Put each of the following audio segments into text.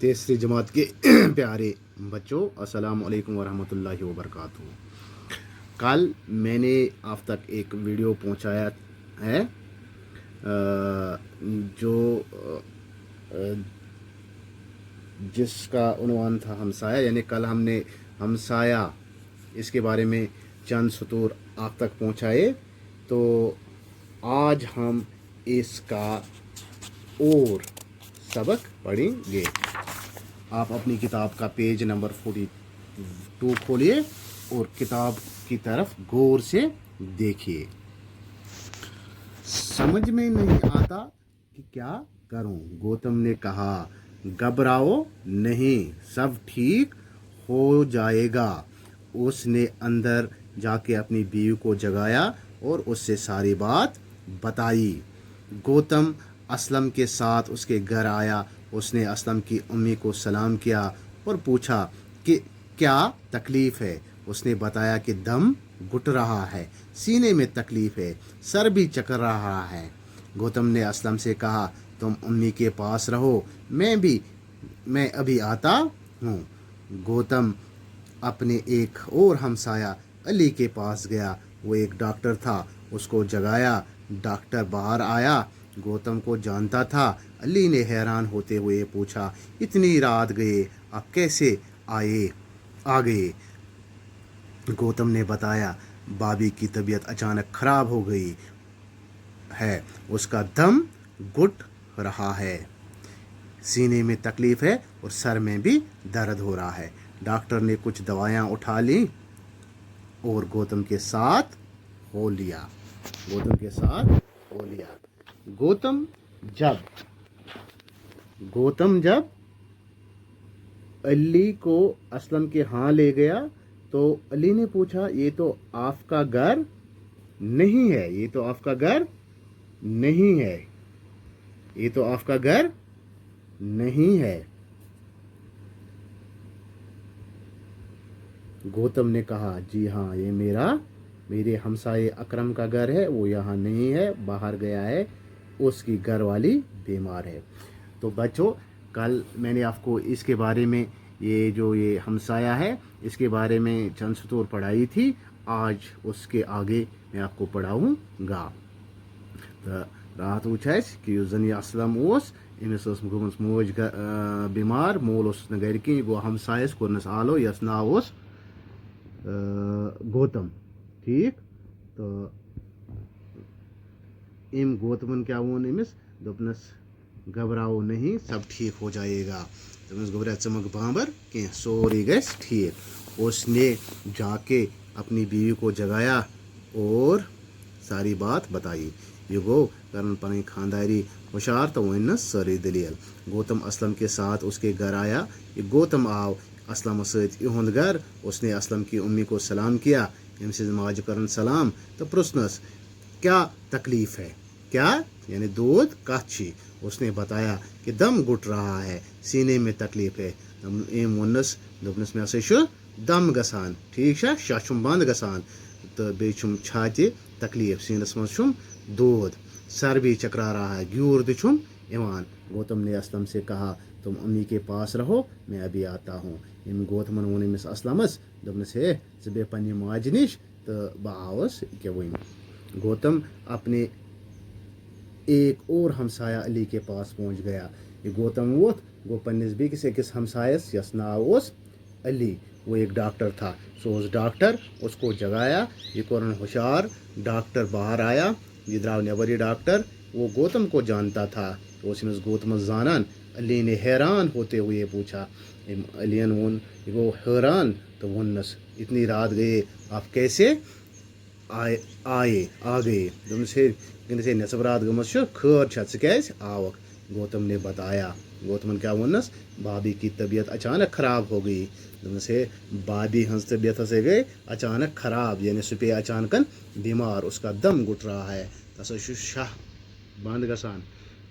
तीसरी जमात के प्यारे बच्चों, अस्सलाम वालेकुम वरहमतुल्लाहि वबरकातुहू। कल मैंने आप तक एक वीडियो पहुंचाया है जो जिसका उन्वान था हमसाया, यानी कल हमने हमसाया इसके बारे में चंद सतूर आप तक पहुंचाए। तो आज हम इसका और सबक पढ़ेंगे। आप अपनी किताब का पेज नंबर 42 खोलिए और किताब की तरफ गौर से देखिए। समझ में नहीं आता कि क्या करूं, गौतम ने कहा। घबराओ नहीं, सब ठीक हो जाएगा। उसने अंदर जाके अपनी बीवी को जगाया और उससे सारी बात बताई। गौतम असलम के साथ उसके घर आया। उसने असलम की अम्मी को सलाम किया और पूछा कि क्या तकलीफ़ है। उसने बताया कि दम घुट रहा है, सीने में तकलीफ़ है, सर भी चकर रहा है। गौतम ने असलम से कहा, तुम अम्मी के पास रहो, मैं अभी आता हूँ। गौतम अपने एक और हमसाया अली के पास गया। वो एक डॉक्टर था, उसको जगाया। डॉक्टर बाहर आया, गौतम को जानता था। अली ने हैरान होते हुए पूछा, इतनी रात गए, आप कैसे आ गए। गौतम ने बताया, भाभी की तबीयत अचानक खराब हो गई है, उसका दम घुट रहा है, सीने में तकलीफ़ है और सर में भी दर्द हो रहा है। डॉक्टर ने कुछ दवाइयाँ उठा ली और गौतम के साथ हो लिया। गौतम जब अली को असलम के यहाँ ले गया तो अली ने पूछा, ये तो आपका घर नहीं है। गौतम ने कहा, जी हाँ, ये मेरे हमसाये अकरम का घर है, वो यहाँ नहीं है, बाहर गया है, उसकी घर वाली बीमार है। तो बच्चों, कल मैंने आपको इसके बारे में ये हमसाया है इसके बारे में चंद सतूर पढ़ाई थी। आज उसके आगे मैं आपको पढ़ाऊँगा। रात वो कि जन यह असलम अमिस गोमस मोज बीमार, मोल न गर कहीं, गो हमसायस कोरनस आलो, यस नाव गौतम। ठीक, तो इम गौतमन क्या वोन अमिस, दोपनस घबराओ नहीं, सब ठीक हो जाएगा। दोपनस घबरा चमक बाबर कह, सोरी गस ठीक। उसने जाके अपनी बीवी को जगाया और सारी बात बताई। ये गो करन पनी खानदारी होशार तो वन सारी दलील। गौतम असलम के साथ उसके घर आया। ये गौतम आव असलम सहुंद घर। उसने असलम की उम्मी को सलाम किया। अमिस माज करन सलाम तो पृछनस, क्या तकलीफ़ है, क्या यानी दूध कछ। उसने बताया कि दम घुट रहा है, सीने में तकलीफ़ है। एम वनस दोपनस में से दम गसान, ठीक है, शाह बंद गसान, तो बेचुम छाति तकलीफ, सीनस मं दूध, सर भी चकरा रहा है, ग्यूर दुम इवान। गौतम ने असलम से कहा, तुम अम्मी के पास रहो, मैं अभी आता हूँ। इन गौतमन वोन अमिस असलमस, दोपनस हे बे पन्ने माज निश तो बह आवस के वन। गौतम अपने एक और हमसाया अली के पास पहुँच गया। ये गौतम वोत गो पन्निस बेकिस अकिस हमसायस यस नाव ओस अली। वो एक डॉक्टर था। सो उस डॉक्टर उसको जगाया। ये कोरन होशियार डॉक्टर बाहर आया। ये द्राव नेबर डॉक्टर, वो गौतम को जानता था। तो उसमें गौतम जानन। अली ने हैरान होते हुए पूछा, अलियन वोन वो हैरान तो वनस, इतनी रात गए, आप कैसे आ गए। से नसबरात गमस खर क्या आवक। गौतम ने बताया। गौतमन क्या वनस, भाभी की तबीयत अचानक ख़राब हो गई। से भाभी हंस तबीयत से गई अचानक ख़राब, यानी सु पे अचानक बीमार, उसका दम घुट रहा है, तस शाह बंद गसान,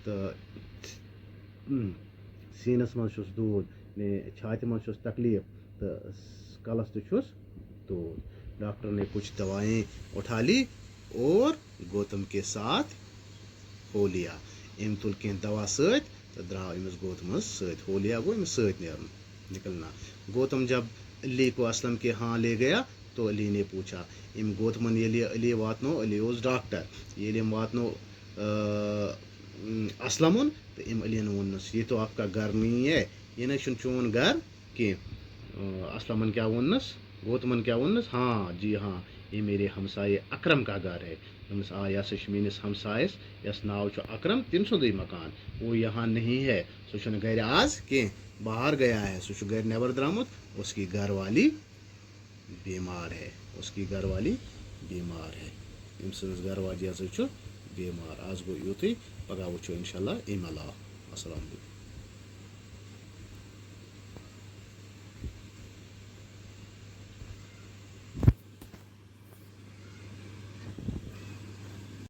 तो सीनस मं दूध, छाति मं तकलीफ, तो कलस दूध। डॉक्टर ने कुछ दवाएं उठा ली और गौतम के साथ हो लिया। एम तुल कह दवा सत तो द्राव अमिस गौतमस सत होलिया गो अमिस सत निकलना। गौतम जब अली को असलम के यहाँ ले गया तो अली ने पूछा इम गौतमन ये अली वातनो अली ओस डॉक्टर ये वातनो असलमुन तो इम अली वनस ये तो आपका घर नहीं है, ये न चोन घर कि असलमन क्या वनस गौतमन क्या वनस हाँ जी हाँ ये मेरे हमसाए अकरम का घर है। दस आ यह मेस हमसायस यस नाव अकरम तम सुंदे मकान वो यहाँ नहीं है, सह घर आज कह बाहर गया है, सह घर नबर द्रामुत, उसकी घर वाली बीमार है, उसकी घर वाली बीमार है, अम सज घर वाली हसा बीमार। आज गो यूत पगह वो इंशाल्लाह अम अलावा। अस्सलाम वालेकुम।